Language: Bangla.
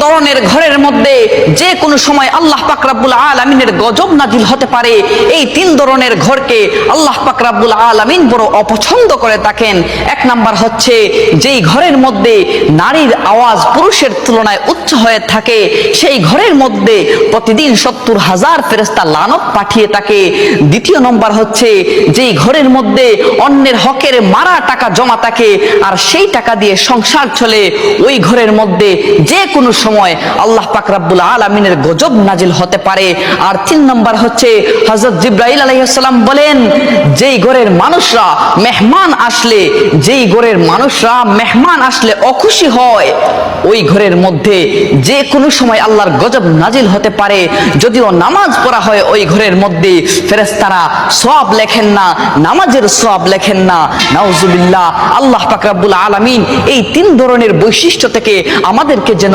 ধরনের ঘরের মধ্যে যে কোনো সময় আল্লাহ পাক রব্বুল আলামিনের গজব নাজিল হতে পারে। এই তিন ধরনের ঘরকে আল্লাহ পাক রব্বুল আলামিন বড় অপছন্দ করে থাকেন। এক নাম্বার হচ্ছে যেই ঘরের মধ্যে নারীর আওয়াজ পুরুষের তুলনায় উচ্চ হয়ে থাকে, সেই ঘরের মধ্যে প্রতিদিন 70,000 ফেরেশতা লানত পাঠিয়ে থাকে। দ্বিতীয় নম্বর হচ্ছে যেই ঘরের মধ্যে অন্যের হকের মারা টাকা জমা থাকে আর সেই টাকা দিয়ে সংসার চলে, ওই ঘরের মধ্যে যে কোনো সময় আল্লাহ পাক রব্বুল আলামিনের গজব নাজিল হতে পারে। আর তিন নম্বর হচ্ছে হযরত জিবরাইল আলাইহিস সালাম বলেন, যেই ঘরের মানুষরা মেহমান আসলে অখুশি হয়, ওই ঘরের মধ্যে যে কোনো সময় আল্লাহর গজব নাজিল হতে পারে। যদিও নামাজ পড়া হয় ওই ঘরের মধ্যে, ফেরেশতারা সওয়াব লেখেন না, নামাজের সওয়াব লেখেন না। নাউজুবিল্লাহ। আল্লাহ পাক রব্বুল আলামিন এই তিন ধরনের বৈশিষ্ট্য থেকে আমাদেরকে যেন